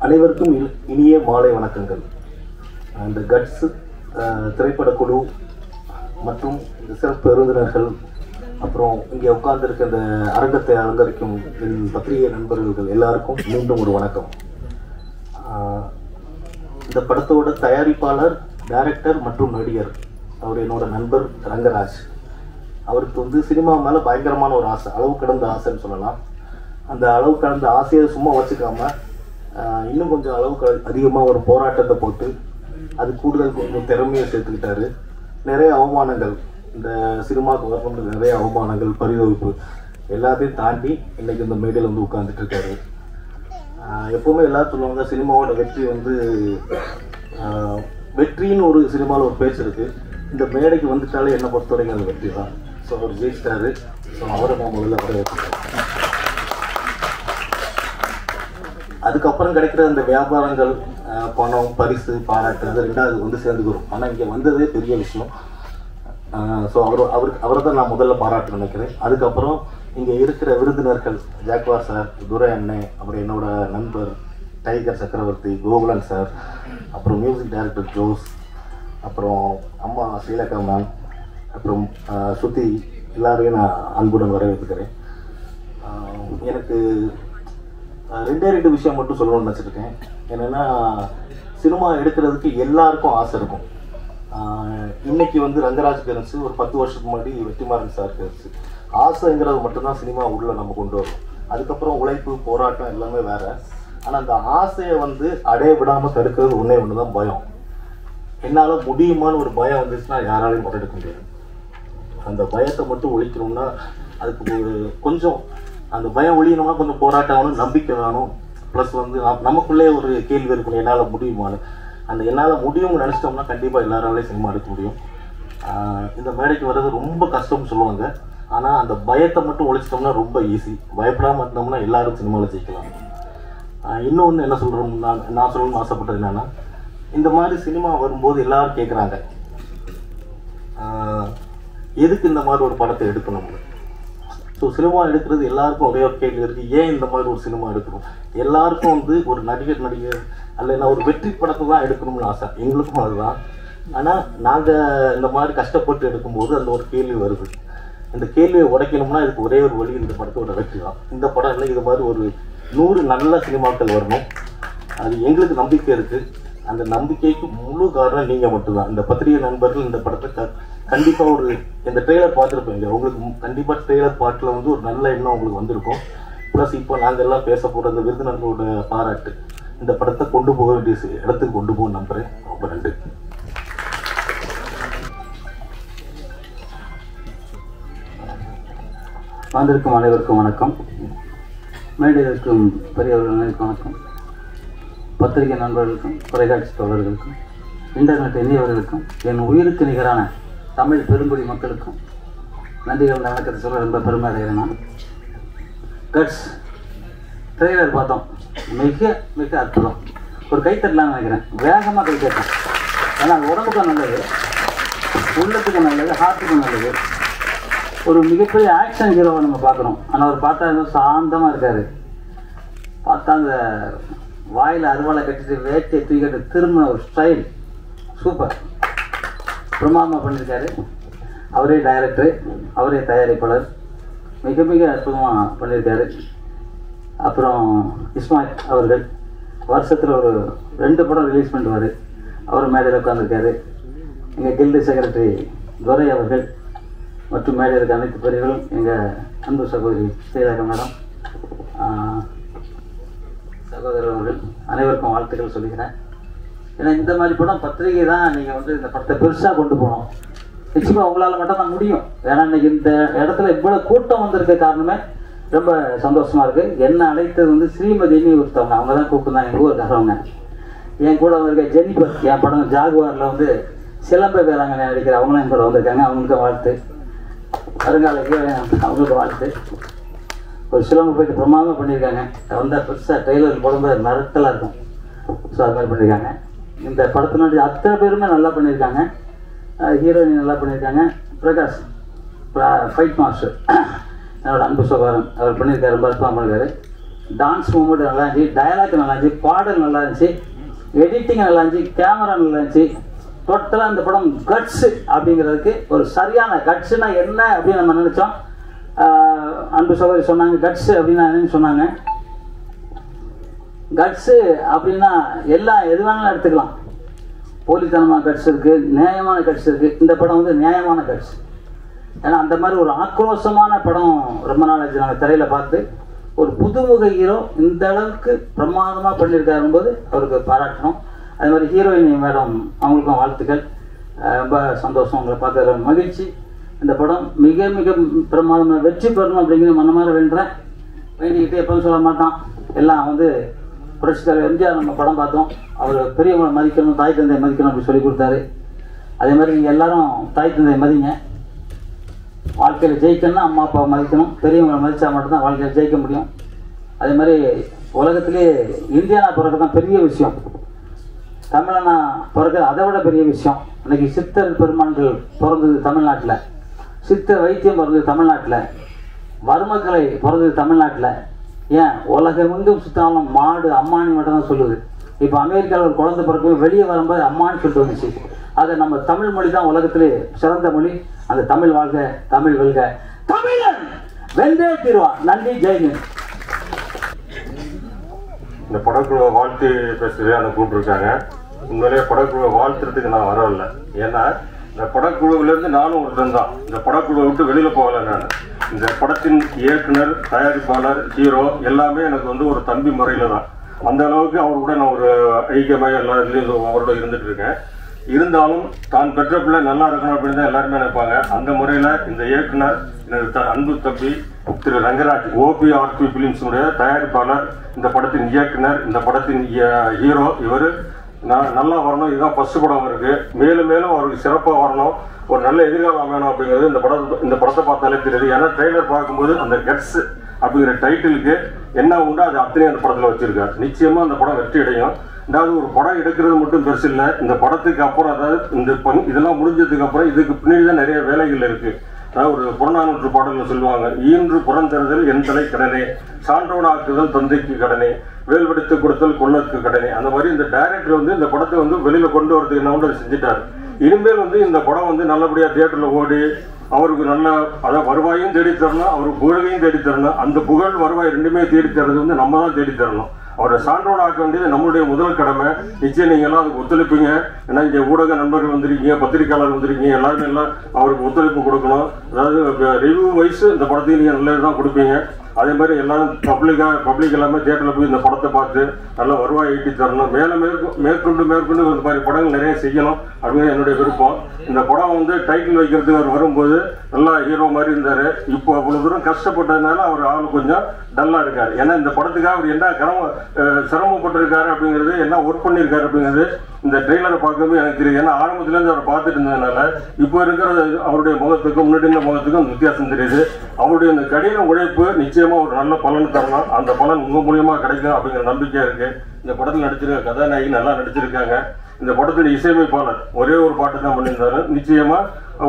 அனைவருக்கும் இனிய மாலை வணக்கங்கள். இந்த கட்ஸ் திரைப்படக்குழு மற்றும் இந்த சிறப்பு விருந்தினர்கள், அப்புறம் இங்கே உட்கார்ந்துருக்க இந்த அரங்கத்தை அலங்கரிக்கும் என் பத்திரிகை நண்பர்கள் எல்லாருக்கும் மீண்டும் ஒரு வணக்கம். இந்த படத்தோட தயாரிப்பாளர், டைரக்டர் மற்றும் நடிகர் அவர் என்னோட நண்பர் ரங்கராஜ். அவருக்கு சினிமா மேலே பயங்கரமான ஒரு ஆசை, அளவு கடந்த ஆசைன்னு சொல்லலாம். அந்த அளவு கடந்த ஆசையை சும்மா வச்சுக்காம இன்னும் கொஞ்சம் அளவுக்கு அதிகமாக ஒரு போராட்டத்தை போட்டு அது கூடுதல் கொஞ்சம் திறமையை சேர்த்துக்கிட்டாரு. நிறைய அவமானங்கள், இந்த சினிமாவுக்கு வரணும்னு நிறைய அவமானங்கள், பரிதவிப்பு எல்லாத்தையும் தாண்டி இன்றைக்கி இந்த மேடையில் உட்கார்ந்துட்டு இருக்காரு. எப்போவுமே எல்லாரும் சொல்லுவாங்க, சினிமாவோட வெற்றி வெற்றின்னு ஒரு சினிமாவில் ஒரு பேச்சு இருக்குது. இந்த மேடைக்கு வந்துட்டாலே என்னை பொறுத்த வரைக்கும் அது வெற்றி தான். ஸோ அவர் ஜெயிச்சிட்டாரு. ஸோ அவரை நான் முதல்ல வரவேற்கிறேன். அதுக்கப்புறம் கிடைக்கிற அந்த வியாபாரங்கள், பணம், பரிசு, பாராட்டு, அது ரெண்டாவது சேர்ந்துக்கிறோம். ஆனால் இங்கே வந்ததே பெரிய விஷயம். ஸோ அவரை தான் நான் முதல்ல பாராட்ட நினைக்கிறேன். அதுக்கப்புறம் இங்கே இருக்கிற விருந்தினர்கள், ஜாக்வார் சார், துரை அண்ணன், அப்புறம் என்னோட நண்பர் டைகர் சக்கரவர்த்தி, கோகுலன் சார், அப்புறம் மியூசிக் டைரக்டர் ஜோஸ், அப்புறம் அம்மா ஸ்ரீலகா மேம், அப்புறம் சுத்தி, எல்லாரையும் நான் அன்புடன் வரவேற்றுக்கிறேன். எனக்கு ரெண்டு விஷயம் மட்டும் சொல்லணும்னு நினச்சிருக்கேன். என்னென்னா, சினிமா எடுக்கிறதுக்கு எல்லாருக்கும் ஆசை இருக்கும். இன்னைக்கு ரங்கராஜ் கரன்ஸு ஒரு 10 வருஷத்துக்கு முன்னாடி வெற்றிமாறன் சார் கரன்ஸு. ஆசைங்கிறது மட்டும்தான் சினிமா உள்ள நம்ம கொண்டு வரும். அதுக்கப்புறம் உழைப்பு, போராட்டம் எல்லாமே வேறு. ஆனால் அந்த ஆசையை அடைய விடாமல் தடுக்கிறது ஒன்று தான் பயம். என்னால் முடியுமான்னு ஒரு பயம் வந்துச்சுன்னா யாராலையும் முன்னெடுக்க முடியாது. அந்த பயத்தை மட்டும் ஒழிக்கணும்னா அதுக்கு கொஞ்சம் அந்த பயம் ஒழியணும்னா கொஞ்சம் போராட்டம் வேணும், நம்பிக்கை வேணும். ப்ளஸ் நமக்குள்ளே ஒரு கேள்வி இருக்கணும், என்னால் முடியுமான்னு. அந்த என்னால் முடியும்னு நினச்சிட்டோம்னா கண்டிப்பாக எல்லாராலையும் சினிமா எடுக்க முடியும். இந்த மேடைக்கு வர்றது ரொம்ப கஷ்டம்னு சொல்லுவாங்க. ஆனால் அந்த பயத்தை மட்டும் ஒழிச்சிட்டோம்னா ரொம்ப ஈஸி. பயப்படாமல் இருந்தோம்னா எல்லாரும் சினிமாவில் ஜெயிக்கலாம். இன்னொன்று என்ன சொல்கிறோம்னா, நான் சொல்லணும்னு ஆசைப்பட்டது என்னென்னா, இந்த மாதிரி சினிமா வரும்போது எல்லாரும் கேட்குறாங்க, எதுக்கு இந்த மாதிரி ஒரு படத்தை எடுக்கணும்னு. ஸோ சினிமா எடுக்கிறது எல்லாருக்கும் ஒரே ஒரு கேள்வி இருக்குது, ஏன் இந்த மாதிரி ஒரு சினிமா எடுக்கணும். எல்லாருக்கும் ஒரு நடிகர் அல்லைன்னா ஒரு வெற்றி படத்தை தான் எடுக்கணும்னு ஆசை. எங்களுக்கும் அதுதான். ஆனால் நாங்கள் இந்த மாதிரி கஷ்டப்பட்டு எடுக்கும்போது அந்த ஒரு கேள்வி வருது. இந்த கேள்வியை உடைக்கணும்னா இதுக்கு ஒரே ஒரு வழி, இந்த படத்தோட வெற்றி தான். இந்த படம் இல்லை, இது மாதிரி ஒரு 100 நல்ல சினிமாக்கள் வரணும். அது எங்களுக்கு நம்பிக்கை இருக்குது. அந்த நம்பிக்கைக்கு முழு காரணம் நீங்கள் மட்டும்தான். இந்த பத்திரிகை நண்பர்கள் இந்த படத்தை கண்டிப்பாக இந்த ட்ரெய்லர் பார்த்துருப்பீங்க. உங்களுக்கு கண்டிப்பாக ட்ரெய்லர் பாட்டில் ஒரு நல்ல எண்ணம் உங்களுக்கு வந்திருக்கும். ப்ளஸ் இப்போ நாங்கள் எல்லாம் பேச போகிற இந்த விருந்தினர்களோட பாராட்டு இந்த படத்தை கொண்டு போக வேண்டிய இடத்துக்கு கொண்டு போக நம்புகிறேன். ரொம்ப நன்றி. வந்திருக்கும் அனைவருக்கும் வணக்கம். மேடையில் இருக்கும் பெரியவர்கள் அனைவருக்கும் வணக்கம். பத்திரிகை நண்பர்களுக்கும், தொலைக்காட்சி தோழர்களுக்கும், இன்டர்நெட் எண்ணியவர்களுக்கும், என் உயிருக்கு நிகரான தமிழ் பெருங்குடி மக்களுக்கும் நன்றிகள், வணக்கத்தை சொல்ல ரொம்ப பெருமை அடைகிறேன். நான் கட்ஸ் ட்ரெய்லர் பார்த்தோம், மிக மிக அற்புதம். ஒரு கைத்தட்டலாம்னு நினைக்கிறேன், வேகமாக கை தட்டேன். ஏன்னா அது உடம்புக்கும் நல்லது, உள்ளத்துக்கும் நல்லது, ஹார்ட்டுக்கும் நல்லது. ஒரு மிகப்பெரிய ஆக்ஷன் ஹீரோவை நம்ம பார்க்குறோம். ஆனால் அவர் பார்த்தா சாந்தமாக இருக்கார். பார்த்தா அந்த வாயில் அருவாளை கட்டிட்டு வேட்டையை தூக்கிட்டு திரும்பின ஒரு ஸ்டைல் சூப்பர், பிரமாதமாக பண்ணியிருக்காரு. அவரே டைரக்டரு, அவரே தயாரிப்பாளர், மிக மிக அற்புதமாக பண்ணியிருக்காரு. அப்புறம் இஸ்மாயில் அவர்கள் வருஷத்தில் ஒரு 2 படம் ரிலீஸ் பண்ணுவார். அவர் மேடையில் உட்காந்துருக்காரு. எங்கள் கில்டு செக்ரட்டரி துரை அவர்கள் மற்றும் மேடையில் இருக்க அனைத்து பெரியர்களும், எங்கள் அன்பு சகோதரி ஸ்ரீலகா மேடம், சகோதரர் அவர்கள் அனைவருக்கும் வாழ்த்துக்கள் சொல்லிக்கிறேன். ஏன்னா இந்த மாதிரி படம் பத்திரிகை தான் நீங்கள் இந்த படத்தை பெருசாக கொண்டு போகணும். நிச்சயமாக உங்களால் மட்டும் தான் முடியும். ஏன்னா இன்றைக்கி இந்த இடத்துல இவ்வளோ கூட்டம் வந்திருக்க காரணமே ரொம்ப சந்தோஷமாக இருக்குது. என்ன அழைத்தது ஸ்ரீமதினி ஒருத்தவங்க, அவங்க தான் கூப்பிட்டுருந்தாங்க, எங்கள் ஊருக்காரவங்க. என் கூட வந்திருக்க ஜெனிபர், என் படம் ஜாகுவாரில் சிலம்ப வேளாங்கண்ணி நடிக்கிற அவங்களும் என் கூட வந்திருக்காங்க. அவங்களுக்கு வாழ்த்து. வருங்கால அவங்களுக்கு வாழ்த்து. ஒரு சிலம்பு போயிட்டு பிரமாதமாக பண்ணியிருக்காங்க. வந்தால் பெருசாக ட்ரெய்லர் போடும்போது நறுக்கலாக இருக்கும். ஸோ அது மாதிரி பண்ணியிருக்காங்க. இந்த படத்தினுடைய அத்தனை பேருமே நல்லா பண்ணியிருக்காங்க. ஹீரோயின் நல்லா பண்ணியிருக்காங்க. பிரகாஷ் ஃபைட் மாஸ்டர் என்னோட அன்பு சகோதரன், அவர் பண்ணியிருக்காரு, ரொம்ப அற்புதமாக பண்ணியிருக்காரு. டான்ஸ் மூமெண்ட் நல்லா இருந்துச்சு, டயலாக் நல்லா இருந்துச்சு, பாடல் நல்லா இருந்துச்சு, எடிட்டிங் நல்லா இருந்துச்சு, கேமரா நல்லா இருந்துச்சு. டோட்டலாக இந்த படம் கட்ஸு அப்படிங்கிறதுக்கு ஒரு சரியான கட்ஸுனா என்ன அப்படின்னு நம்ம நினச்சோம். அன்பு சகோதரி சொன்னாங்க கட்ஸு அப்படின்னா என்னன்னு சொன்னாங்க. கட்ஸு அப்படின்னா எல்லாம் எது வேணாலும் எடுத்துக்கலாம். போலித்தனமான கட்ஸ் இருக்குது, நியாயமான கட்ஸ் இருக்குது. இந்த படம் வந்து நியாயமான கட்ஸ். ஏன்னா அந்த மாதிரி ஒரு ஆக்ரோஷமான படம் ரொம்ப நாள் ஆச்சு நாங்கள் திரையில் பார்த்து. ஒரு புதுமுக ஹீரோ இந்த அளவுக்கு பிரமாதமாக பண்ணியிருக்காரும்போது அவருக்கு பாராட்டணும். அது மாதிரி ஹீரோயின் மேடம் அவங்களுக்கும் வாழ்த்துக்கள். ரொம்ப சந்தோஷம் உங்களை பார்த்து மகிழ்ச்சி. இந்த படம் மிக மிக பிரமாதமாக வெற்றி பெறணும் அப்படிங்கிற மனமாற வேண்டுறேன். வேண்டிக்கிட்டே எப்போவும் சொல்ல மாட்டான். எல்லாம் வந்து புரட்சித்தலைவர் எம்ஜிஆர் நம்ம படம் பார்த்தோம். அவர் பெரியவங்களை மதிக்கணும், தாய் தந்தையை மதிக்கணும் அப்படி சொல்லி கொடுத்தாரு. அதே மாதிரி நீங்கள் எல்லாரும் தாய் தந்தையை மதிங்க. வாழ்க்கையில் ஜெயிக்கணும்னா அம்மா அப்பாவை மதிக்கணும். பெரியவங்களை மதித்தா மட்டும்தான் வாழ்க்கையில் ஜெயிக்க முடியும். அதே மாதிரி உலகத்திலே இந்தியானா பிறகு தான் பெரிய விஷயம். தமிழனா பிறகு அதை விட பெரிய விஷயம். இன்னைக்கு சித்தர் பெருமான்கள் பிறந்தது தமிழ்நாட்டில், சித்த வைத்தியம் பிறந்தது தமிழ்நாட்டில், வர்மக்கலை பிறந்தது தமிழ்நாட்டில். ஏன் உலகமெங்கும் சுத்தாலும் மாடு அம்மானி மட்டும் தான் சொல்லுது. இப்போ அமெரிக்காவில் ஒரு குழந்தை பிறக்கவே வெளியே வரும்போது அம்மானு சொல்லிட்டு வந்துச்சு. அதை நம்ம தமிழ் மொழி தான் உலகத்திலே சிறந்த மொழி. அந்த தமிழ் வாழ்க, தமிழ் வெல்க, தமிழன் வென்றே தீர்வான். நன்றி, ஜெய்ஹிந்த். இந்த படக்குழுவை வாழ்த்து பேசுறதே அந்த கூப்பிட்டுருக்காங்க. உண்மையிலேயே படக்குழுவை வாழ்த்துறதுக்கு நான் வரவில்லை. ஏன்னா இந்த படக்குழுவிலேருந்து நானும் ஒருத்தன் தான். இந்த படக்குழுவை விட்டு வெளியில் போகலை. நான் இந்த படத்தின் இயக்குனர், தயாரிப்பாளர், ஹீரோ எல்லாமே எனக்கு வந்து ஒரு தம்பி முறையில் தான். அந்த அளவுக்கு அவர் கூட நான் ஒரு ஐக்கியமாக எல்லா இதுலேயும் அவரோட இருந்துட்டு இருக்கேன். இருந்தாலும் தான் பெற்ற பிள்ளை நல்லா இருக்கணும் அப்படின்னு தான் எல்லாருமே நினைப்பாங்க. அந்த முறையில் இந்த இயக்குனர் எனது அன்பு தம்பி திரு ரங்கராஜ், OPRP பிலிம்ஸுடைய தயாரிப்பாளர், இந்த படத்தின் இயக்குனர், இந்த படத்தின் ஹீரோ. இவர் நல்லா வரணும், இதுதான் ஃபர்ஸ்ட் படம் அவருக்கு. மேலும் மேலும் அவருக்கு சிறப்பாக வரணும், ஒரு நல்ல எதிர்காலம் அமையணும் அப்படிங்கிறது இந்த படத்தை பார்த்தாலே தெரியுது. ஏன்னா ட்ரெய்லர் பார்க்கும்போது அந்த கட்ஸ் அப்படிங்கிற டைட்டிலுக்கு என்ன உண்டோ அது அத்தனையும் அந்த படத்தில் வச்சிருக்காரு. நிச்சயமாக அந்த படம் வெற்றி அடையும். அதாவது ஒரு படம் எடுக்கிறது மட்டும் பெருசு இல்லை. இந்த படத்துக்கு அப்புறம், அதாவது இதெல்லாம் முடிஞ்சதுக்கு அப்புறம் இதுக்கு பின்னாடி தான் நிறைய வேலைகள் இருக்கு. அதாவது ஒரு புறநானூற்று பாடல்கள் சொல்லுவாங்க, ஈன்று புறந்தெறுதல் என் தலை கடனே, சான்றோனாக்குதல் தந்தைக்கு கடனே, வேல்வெடுத்து கொடுத்தல் கொள்ளற்கு கடனே. அந்த மாதிரி இந்த டைரக்டர் வந்து இந்த படத்தை வந்து வெளியில கொண்டு வரதுக்கு என்ன ஒன்று செஞ்சுட்டாரு. இனிமேல் வந்து இந்த படம் வந்து நல்லபடியா தியேட்டர்ல ஓடி அவருக்கு நல்ல அதாவது வருவாயும் தேடி தரணும், அவருக்கு புகழையும் தேடி தரணும். அந்த புகழ் வருவாய் ரெண்டுமே தேடி தரது வந்து நம்ம தான் தேடி தரணும். அவரை சான்றோடு ஆக்க வேண்டியது நம்மளுடைய முதல் கடமை. நிச்சயம் நீங்க எல்லாம் அதுக்கு ஒத்துழைப்பீங்க. ஏன்னா இங்க ஊடக நண்பர்கள் வந்திருக்கீங்க, பத்திரிகையாளர் வந்திருக்கீங்க, எல்லாருமே எல்லாம் அவருக்கு ஒத்துழைப்பு கொடுக்கணும். அதாவது ரிவ்யூ வைஸ் இந்த படத்தையும் நீங்க நல்லதுதான் கொடுப்பீங்க. அதே மாதிரி எல்லாரும் பப்ளிக் எல்லாமே தியேட்டரில் போய் இந்த படத்தை பார்த்து நல்ல வருவாய் ஈட்டி தரணும். மேற்கொண்டு இந்த மாதிரி படங்கள் நிறைய செய்யணும் அப்படின்னு என்னுடைய விருப்பம். இந்த படம் வந்து டைட்டில் வைக்கிறதுக்கு அவர் வரும்போது நல்லா ஹீரோ மாதிரி இருந்தார். இப்போ அவ்வளோ தூரம் கஷ்டப்பட்டதுனால அவர் ஆள் கொஞ்சம் டல்லாக இருக்கார். ஏன்னா இந்த படத்துக்காக அவர் என்ன சிரமப்பட்டிருக்காரு அப்படிங்கிறது, என்ன ஒர்க் பண்ணியிருக்காரு அப்படிங்கிறது இந்த ட்ரெய்லரை பார்க்கும்போது எனக்கு தெரியும். ஏன்னா ஆரம்பத்துலேருந்து அவர் பார்த்துட்டு இருந்ததுனால இப்போ இருக்கிற அவருடைய முகத்துக்கும் முன்னாடி இருந்த முகத்துக்கும் வித்தியாசம் தெரியுது. அவருடைய இந்த கடின உழைப்பு நிச்சயமா ஒரு நல்ல பலன் தரணும். அந்த பலன் உங்க மூலியமா கிடைக்கும் அப்படிங்கிற நம்பிக்கையா இருக்கு. இந்த படத்தில் நடிச்சிருக்க கதாநாயகி நல்லா நடிச்சிருக்காங்க. இந்த படத்துல இசையமைப்பாளர் ஒரே ஒரு பாட்டு தான் பண்ணியிருந்தாரு. நிச்சயமா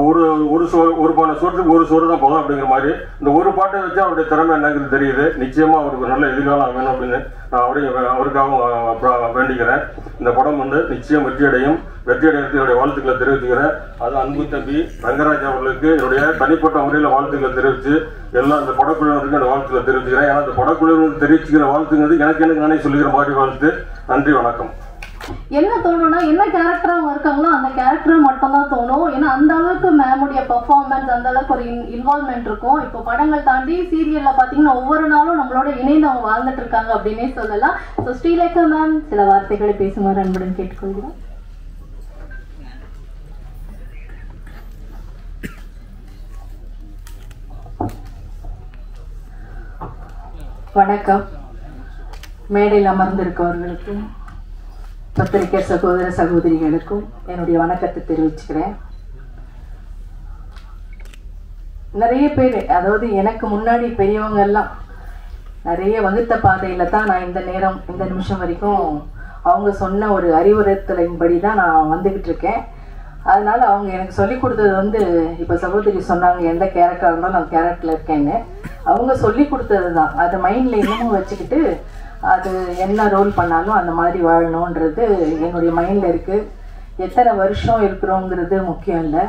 ஒரு பானை சோற்றுக்கு ஒரு சோறு தான் போதும் அப்படிங்கிற மாதிரி இந்த ஒரு பாட்டை வச்சு அவருடைய திறமை என்னங்கிறது தெரியுது. நிச்சயமா அவருக்கு நல்ல எதிர்காலம் வேணும் அப்படின்னு நான் அவருக்காக வேண்டிக்கிறேன். இந்த படம் வந்து நிச்சயம் வெற்றி அடையறதுக்கு என்னுடைய வாழ்த்துக்களை தெரிவிச்சுக்கிறேன். அது அன்பு தம்பி ரங்கராஜ் அவர்களுக்கு என்னுடைய தனிப்பட்ட முறையில் வாழ்த்துக்களை தெரிவித்து எல்லாம் இந்த படக்குழுவினருக்கு என்னோட வாழ்த்துக்களை தெரிவிச்சுக்கிறேன். ஏன்னா இந்த படக்குழுவினருக்கு தெரிவிச்சுக்கிற வாழ்த்துங்கிறது எனக்கு நானே சொல்லிக்கிற மாதிரி வாழ்த்து. நன்றி, வணக்கம். என்ன தோணும்னா, என்ன கேரக்டர் அவங்க இருக்காங்களோ அந்த கேரக்டர் மட்டும் தான் தோணும். ஏன்னா அந்த அளவுக்கு மேமுடைய பெர்ஃபார்மன்ஸ், அந்த அளவுக்கு ஒரு இன்வால்வ்மெண்ட் இருக்கும். இப்போ படங்கள் தாண்டி சீரியல்ல பாத்தீங்கன்னா ஒவ்வொரு நாளும் நம்மளோட இணைந்து அவங்க வாழ்ந்துட்டு இருக்காங்க அப்படின்னே சொல்லலாம். ஸோ ஸ்ரீலேகா மேம் சில வார்த்தைகளை பேசுமாறு அன்புடன் கேட்டுக்கொள்கிறோம். வணக்கம். மேடையில் அமர்ந்திருக்கவர்களுக்கும் பத்திரிகை சகோதர சகோதரிகளுக்கும் என்னுடைய வணக்கத்தை தெரிவிச்சுக்கிறேன். நிறைய பேர், அதாவது எனக்கு முன்னாடி பெரியவங்க எல்லாம் நிறைய வகுத்த பாதையில தான் நான் இந்த நிமிஷம் வரைக்கும் அவங்க சொன்ன ஒரு அறிவுறுத்தலின்படி தான் நான் வந்துகிட்டு இருக்கேன். அதனால அவங்க எனக்கு சொல்லி கொடுத்தது வந்து, இப்போ சகோதரி சொன்னாங்க எந்த கேரக்டராக இருந்தாலும் நான் கேரக்டர்ல இருக்கேன்னு. அவங்க சொல்லி கொடுத்தது தான். அதை மைண்டில் இன்னமும் வச்சுக்கிட்டு அது என்ன ரோல் பண்ணாலும் அந்த மாதிரி வாழணுன்றது என்னுடைய மைண்டில் இருக்குது. எத்தனை வருஷம் இருக்கிறோங்கிறது முக்கியம் இல்லை,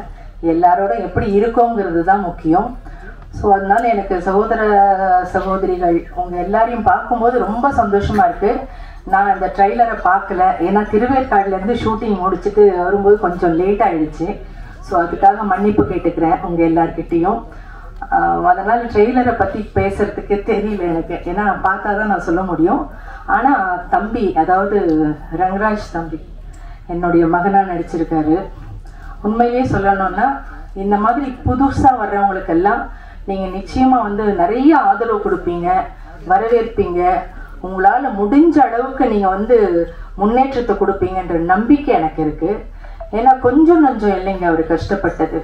எல்லாரோட எப்படி இருக்கோங்கிறது தான் முக்கியம். ஸோ அதனால எனக்கு சகோதர சகோதரிகள் உங்கள் எல்லாரையும் பார்க்கும்போது ரொம்ப சந்தோஷமாக இருக்குது. நான் அந்த ட்ரைலரை பார்க்கல, ஏன்னா திருவேற்காடுலேருந்து ஷூட்டிங் முடிச்சுட்டு வரும்போது கொஞ்சம் லேட் ஆகிடுச்சு. ஸோ அதுக்காக மன்னிப்பு கேட்டுக்கிறேன் உங்கள் எல்லார்கிட்டையும். அதனால் ட்ரெய்லரை பற்றி பேசுகிறதுக்கு தெரியல எனக்கு, ஏன்னா பார்த்தா தான் நான் சொல்ல முடியும். ஆனால் தம்பி, அதாவது ரங்கராஜ் தம்பி என்னுடைய மகனாக நடிச்சிருக்காரு. உண்மையிலேயே சொல்லணும்னா இந்த மாதிரி புதுசாக வர்றவங்களுக்கெல்லாம் நீங்கள் நிச்சயமாக நிறைய ஆதரவு கொடுப்பீங்க, வரவேற்பீங்க. உங்களால் முடிஞ்ச அளவுக்கு நீங்கள் முன்னேற்றத்தை கொடுப்பீங்கன்ற நம்பிக்கை எனக்கு இருக்குது. ஏன்னா கொஞ்சம் இல்லைங்க அவர் கஷ்டப்பட்டது.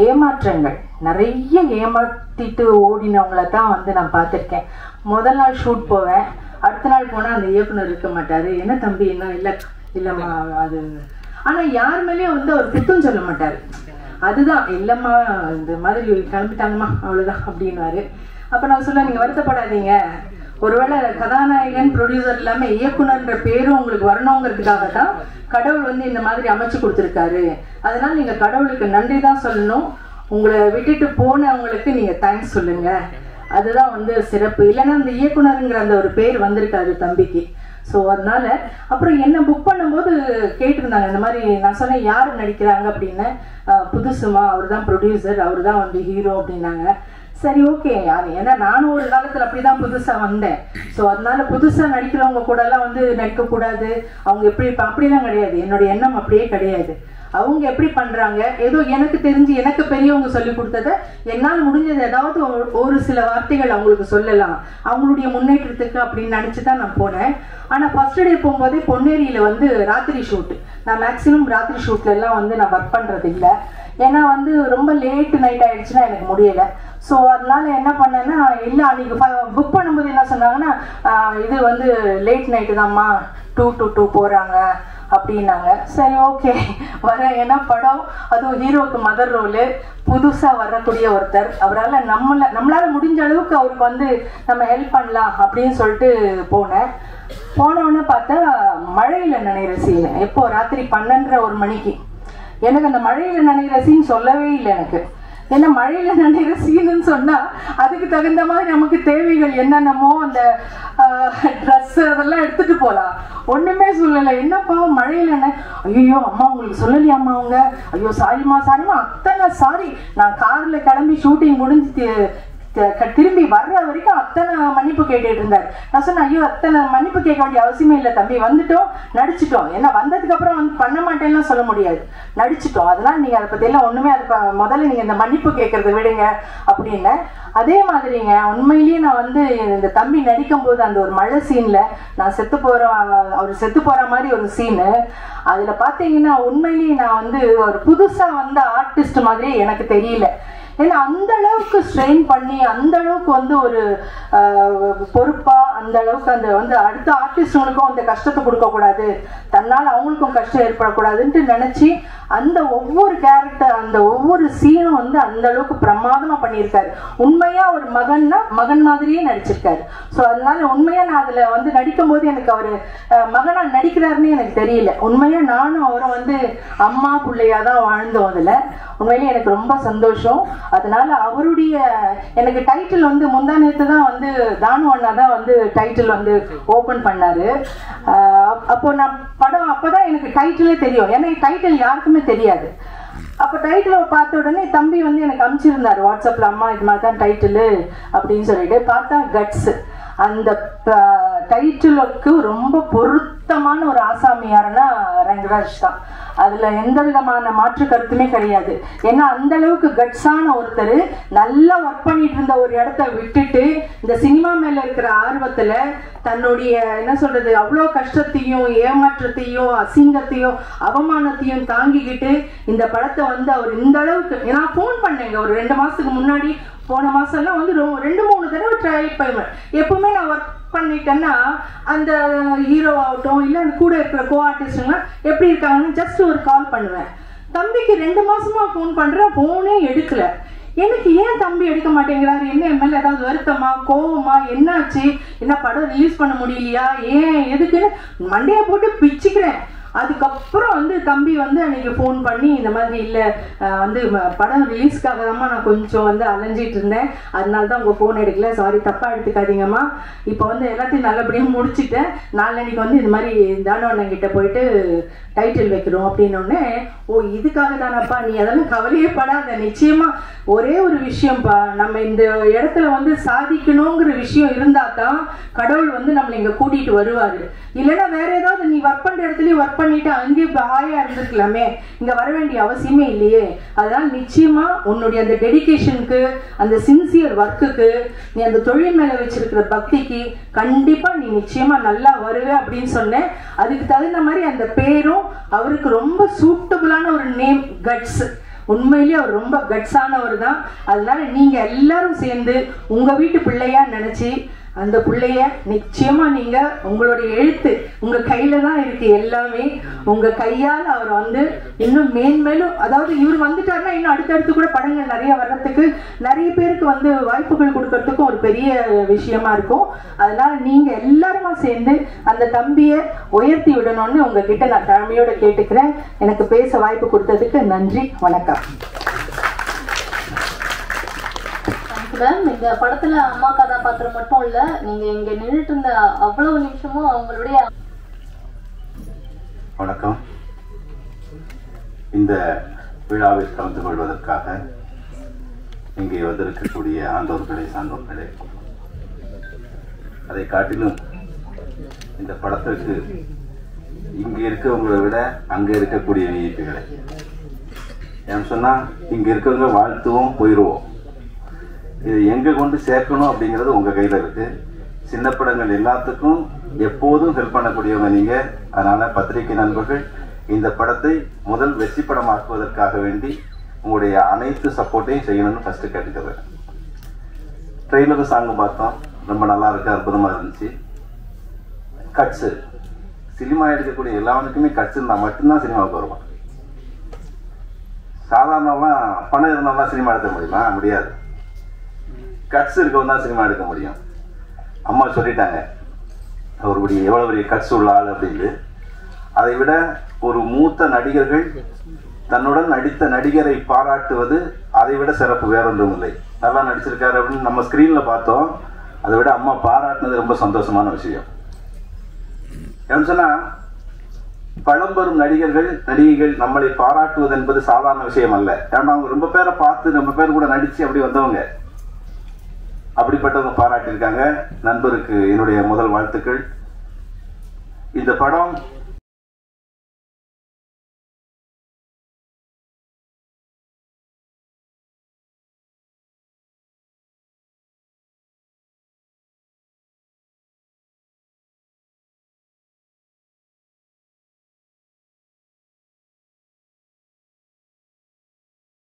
ஏமாற்றங்கள் நிறைய ஏமாற்றிட்டு ஓடினவங்கள தான் நான் பார்த்துருக்கேன். முதல் நாள் ஷூட் போவேன், அடுத்த நாள் போனால் அந்த இயக்குனர் இருக்க மாட்டார். என்ன தம்பி என்ன இல்லைம்மா அது. ஆனால் யார் மேலேயும் அவர் குத்தம் சொல்ல மாட்டார். அதுதான் இல்லைம்மா இந்த மாதிரி கிளம்பிட்டாங்கம்மா அவ்வளோதான் அப்படின்வாரு. அப்போ நான் சொல்ல, நீங்கள் வருத்தப்படாதீங்க, ஒருவேளை கதாநாயகன் ப்ரொடியூசர் இல்லாமல் இயக்குனர்ன்ற பேரும் உங்களுக்கு வரணுங்கிறதுக்காக தான் கடவுள் இந்த மாதிரி அமைச்சு கொடுத்துருக்காரு. அதனால் நீங்கள் கடவுளுக்கு நன்றி தான் சொல்லணும். உங்களை விட்டுட்டு போனவங்களுக்கு நீங்கள் தேங்க்ஸ் சொல்லுங்கள், அதுதான் சிறப்பு. இல்லைன்னா அந்த இயக்குனருங்கிற அந்த ஒரு பேர் வந்திருக்காரு தம்பிக்கு. ஸோ அதனால அப்புறம் என்ன புக் பண்ணும்போது கேட்டிருந்தாங்க இந்த மாதிரி. நான் சொன்னேன் யார் நடிக்கிறாங்க அப்படின்னு. புதுசுமா, அவர் தான் ப்ரொடியூசர், அவர் தான் ஹீரோ அப்படின்னாங்க. சரி ஓகே, ஏன்னா நானும் ஒரு காலத்தில் அப்படி தான் புதுசாக வந்தேன். ஸோ அதனால புதுசாக நடிக்கிறவங்க கூடலாம் நடிக்கக்கூடாது, அவங்க எப்படி அப்படிலாம் கிடையாது. என்னுடைய எண்ணம் அப்படியே கிடையாது. அவங்க எப்படி பண்ணுறாங்க, ஏதோ எனக்கு தெரிஞ்சு எனக்கு பெரியவங்க சொல்லி கொடுத்ததை என்னால் முடிஞ்சது ஏதாவது ஒரு சில வார்த்தைகள் அவங்களுக்கு சொல்லலாம், அவங்களுடைய முன்னேற்றத்துக்கு அப்படின்னு நினச்சி தான் நான் போனேன். ஆனால் ஃபர்ஸ்ட் டே போகும்போதே பொன்னேரியில் ராத்திரி ஷூட்டு. நான் மேக்ஸிமம் ராத்திரி ஷூட்லலாம் நான் ஒர்க் பண்ணுறது இல்லை, ஏன்னா ரொம்ப லேட்டு நைட் ஆகிடுச்சுன்னா எனக்கு முடியலை. ஸோ அதனால என்ன பண்ணேன்னா, இல்லை அன்றைக்கி புக் பண்ணும்போது என்ன சொன்னாங்கன்னா, இது லேட் நைட்டு தான்மா 2 to 2 போகிறாங்க அப்படின்னாங்க. சரி ஓகே வரேன். ஏன்னா படம் அதுவும் ஹீரோவுக்கு மதர் ரோலு, புதுசாக வரக்கூடிய ஒருத்தர், அவரால் நம்மளால் முடிஞ்ச அளவுக்கு அவருக்கு நம்ம ஹெல்ப் பண்ணலாம் அப்படின்னு சொல்லிட்டு போனோடனே பார்த்தா மழையில் நனைகிற சீன். எப்போ ராத்திரி 12:30 மணிக்கு. எனக்கு அந்த மழையில் நனைகிற சீன் சொல்லவே இல்லை எனக்கு. ஏன்னா மழையில் நனைகிற சீனுன்னு சொன்னால் அதுக்கு தகுந்த மாதிரி நமக்கு தேவைகள் என்னென்னமோ அந்த ட்ரெஸ்ஸு அதெல்லாம் எடுத்துகிட்டு போகலாம். ஒன்றுமே சொல்லலை. என்னப்பா மழையில் என்ன, ஐயோ அம்மா உங்களுக்கு சொல்லலையாம்மா அவங்க, ஐயோ சாரிம்மா அத்தனை சாரி. நான் காரில் கிளம்பி ஷூட்டிங் முடிஞ்சு திரும்பி வர்ற வரைக்கும் அத்தனை மன்னிப்பு கேட்டுட்டு இருந்தார். நான் சொன்னேன், ஐயோ அத்தனை மன்னிப்பு கேட்க வேண்டிய அவசியமே இல்லை தம்பி, வந்துட்டோம் நடிச்சிட்டோம். ஏன்னா வந்ததுக்கு அப்புறம் பண்ண மாட்டேன்னா சொல்ல முடியாது, நடிச்சிட்டோம். அதனால நீங்க அதை பத்தி எல்லாம் ஒண்ணுமே முதல்ல நீங்க இந்த மன்னிப்பு கேட்கறத விடுங்க அப்படின்னு. அதே மாதிரிங்க உண்மையிலேயே நான் இந்த தம்பி நடிக்கும் போது அந்த ஒரு மழை சீன்ல நான் அவர் செத்து போற மாதிரி ஒரு சீனு, அதுல பாத்தீங்கன்னா உண்மையிலேயே நான் ஒரு புதுசா வந்த ஆர்டிஸ்ட் மாதிரியே எனக்கு தெரியல. ஏன்னா அந்த அளவுக்கு ஸ்ட்ரெயின் பண்ணி அந்த அளவுக்கு ஒரு பொறுப்பா அந்த அளவுக்கு அந்த அடுத்த ஆர்டிஸ்டுங்களுக்கும் அந்த கஷ்டத்தை கொடுக்கக்கூடாது, தன்னால் அவங்களுக்கும் கஷ்டம் ஏற்படக்கூடாதுன்ட்டு நினச்சி அந்த ஒவ்வொரு கேரக்டர் அந்த ஒவ்வொரு சீனும் அந்த அளவுக்கு பிரமாதமாக பண்ணியிருக்காரு. உண்மையாக ஒரு மகன் மாதிரியே நடிச்சிருக்காரு. ஸோ அதனால உண்மையாக நான் அதில் நடிக்கும் போது எனக்கு அவர் மகனாக நடிக்கிறாருன்னு எனக்கு தெரியல. உண்மையாக நானும் அவரை அம்மா பிள்ளையாக தான் வாழ்ந்தோம். அதில் உண்மையிலேயே எனக்கு ரொம்ப சந்தோஷம். அதனால அவருடைய எனக்கு டைட்டில் முந்தா நேற்று தான் தானு அண்ணா தான் டைட்டில் ஓப்பன் பண்ணாரு. அப்போ நான் படம் அப்போதான் எனக்கு டைட்டிலே தெரியும், ஏன்னா டைட்டில் யாருக்குமே தெரியாது. அப்போ டைட்டில் பார்த்த உடனே தம்பி எனக்கு அனுப்பிச்சிருந்தார் வாட்ஸ்அப்பில், அம்மா இது மாதிரி தான் டைட்டிலு அப்படின்னு சொல்லிட்டு. பார்த்தா கட்ஸ். அந்த டைட்டிலுக்கு ரொம்ப பொருத்தமான ஒரு ஆசாமி யாருன்னா ரங்கராஜ் தான். அதுல எந்த விதமான மாற்று கருத்துமே கிடையாது. ஏன்னா அந்த அளவுக்கு கட்ஸான ஒருத்தர் நல்லா ஒர்க் பண்ணிட்டு இருந்த ஒரு இடத்த விட்டுட்டு இந்த சினிமா மேல இருக்கிற ஆர்வத்துல தன்னுடைய என்ன சொல்றது அவ்வளோ கஷ்டத்தையும் ஏமாற்றத்தையும் அசிங்கத்தையும் அவமானத்தையும் தாங்கிக்கிட்டு இந்த படத்தை அவர் இந்த அளவுக்கு. நான் ஃபோன் பண்ணேங்க ஒரு 2 மாசத்துக்கு முன்னாடி, போன மாசம்லாம் 2-3 தடவை ட்ரை பண்ணுவேன். எப்பவுமே நான் ஒர்க் பண்ணிட்டேன்னா அந்த ஹீரோ ஆகட்டும் இல்லை அந்த கூட இருக்கிற கோ ஆர்டிஸ்டுங்களாம் எப்படி இருக்காங்கன்னு ஜஸ்ட் ஒரு கால் பண்ணுவேன். தம்பிக்கு 2 மாசமா ஃபோன் பண்றேன், ஃபோனே எடுக்கல. எனக்கு ஏன் தம்பி எடுக்க மாட்டேங்கிறாரு, என்ன என் மேல ஏதாவது வருத்தமா கோவமா, என்னாச்சு, என்ன படம் ரிலீஸ் பண்ண முடியலையா, ஏன் எதுக்குன்னு மண்டையை போட்டு பிச்சுக்கிறேன். அதுக்கப்புறம் வந்து தம்பி வந்து அன்னைக்கு ஃபோன் பண்ணி இந்த மாதிரி இல்லை வந்து படம் ரிலீஸ்க்காக தான்மா நான் கொஞ்சம் வந்து அலைஞ்சிட்டு இருந்தேன், அதனால தான் உங்கள் ஃபோன் எடுக்கல, சாரி தப்பாக எடுத்துக்காதீங்கம்மா, இப்போ வந்து எல்லாத்தையும் நல்லபடியாக முடிச்சுட்டேன், நாளைக்கு வந்து இந்த மாதிரி தானவண்ணங்கிட்ட போயிட்டு டைட்டில் வைக்கிறோம் அப்படின்னோடனே, ஓ இதுக்காக தானப்பா, நீ அதெல்லாம் கவலையே படாத, நிச்சயமாக ஒரே ஒரு விஷயம்ப்பா, நம்ம இந்த இடத்துல வந்து சாதிக்கணுங்கிற விஷயம் இருந்தால் தான் கடவுள் வந்து நம்மளை இங்கே கூட்டிகிட்டு வருவார். இல்லைன்னா வேற ஏதாவது நீ ஒர்க் பண்ணுற இடத்துலையும் ஒர்க் பண்ணிட்டு அங்கேயே ஹாயா இருந்திருக்கலாமே, இங்க வர வேண்டிய அவசியமே இல்லையே. அதனால நிச்சயமா உன்னுடைய அந்த டெடிகேஷனுக்கு, அந்த சின்சியர் ஒர்க்குக்கு, நீ அந்த தொழில் மேல வச்சிருக்கிற பக்திக்கு கண்டிப்பா நீ நிச்சயமா நல்லா வருவே அப்படின்னு சொன்னேன். அதுக்கு தகுந்த மாதிரி அந்த பேரும் அவருக்கு ரொம்ப சூட்டபுளான ஒரு நேம், கட்ஸ். உண்மையிலேயே அவர் ரொம்ப கட்ஸானவர் தான். அதனால நீங்க எல்லாரும் சேர்ந்து உங்க வீட்டு பிள்ளையா நினைச்சு அந்த பிள்ளைய நிச்சயமா நீங்க உங்களுடைய எழுத்து உங்க கையில தான் இருக்கு, எல்லாமே உங்க கையால் அவர் வந்து இன்னும் மேன்மேலும், அதாவது இவர் வந்துட்டாருன்னா இன்னும் அடுத்தடுத்து கூட படங்கள் நிறைய வர்றதுக்கு, நிறைய பேருக்கு வந்து வாய்ப்புகள் கொடுக்கறதுக்கும் ஒரு பெரிய விஷயமா இருக்கும். அதனால நீங்க எல்லாருமா சேர்ந்து அந்த தம்பியை உயர்த்தி விடணும்னு உங்ககிட்ட நான் தாழ்மையோட கேட்டுக்கிறேன். எனக்கு பேச வாய்ப்பு கொடுத்ததுக்கு நன்றி, வணக்கம். இந்த படத்துல அம்மா கதாபாத்திரம் மட்டும் இல்ல, நீங்க இங்க நின்றுட்டு இருந்த அவ்வளவு நிமிஷமும் அவங்களுடைய. வணக்கம். இந்த விழாவில் கலந்து கொள்வதற்காக இங்கே வந்திருக்கக்கூடிய ஆண்டோர்களே சான்றோர்களே, அதை காட்டிலும் இந்த படத்திற்கு இங்கே இருக்கவங்களை விட அங்கே இருக்கக்கூடிய விஐபிகளை ஏன்னு சொன்னா, இங்க இருக்கவங்க வாழ்த்துவோம் போயிடுவோம், இது எங்கே கொண்டு சேர்க்கணும் அப்படிங்கிறது உங்கள் கையில் இருக்குது. சின்ன படங்கள் எல்லாத்துக்கும் எப்போதும் ஹெல்ப் பண்ணக்கூடியவங்க நீங்கள். அதனால் பத்திரிகை நண்பர்கள் இந்த படத்தை முதல் வெற்றி படமாக்குவதற்காக வேண்டி உங்களுடைய அனைத்து சப்போர்ட்டையும் செய்யணும்னு ஃபஸ்ட்டு கேட்டுக்கிறேன். ட்ரெய்லரும் சாங்கு பார்த்தோம், ரொம்ப நல்லா இருக்கு, அற்புதமாக இருந்துச்சு. கட்ஸு, சினிமா எடுக்கக்கூடிய எல்லாவனுக்குமே கட்ஸ் இருந்தால் மட்டும்தான் சினிமாவுக்கு வருவான். சாதாரணமாக பணம் இருந்தாலும் சினிமா எடுக்க முடியுமா? முடியாது. கட்ஸ் இருக்கவன் தான் சினிமா எடுக்க முடியும். அம்மா சொல்லிட்டாங்க அவருடைய எவ்வளோ பெரிய கட்ஸ் உள்ள ஆள் அப்படின்னு. அதை விட ஒரு மூத்த நடிகர்கள் தன்னுடன் நடித்த நடிகரை பாராட்டுவது அதை விட சிறப்பு வேறொன்றும் இல்லை. நல்லா நடிச்சிருக்காரு அப்படின்னு நம்ம ஸ்க்ரீனில் பார்த்தோம், அதை விட அம்மா பாராட்டினது ரொம்ப சந்தோஷமான விஷயம். ஏன்னு சொன்னால், பழம்பெரும் நடிகைகள் நம்மளை பாராட்டுவது என்பது சாதாரண விஷயம் அல்ல. ஏன்னா அவங்க ரொம்ப பேரை பார்த்து ரொம்ப பேர் கூட நடித்து அப்படி வந்தவங்க, அப்படிப்பட்டவங்க பாராட்டியிருக்காங்க. நண்பருக்கு என்னுடைய முதல் வாழ்த்துக்கள். இந்த படம்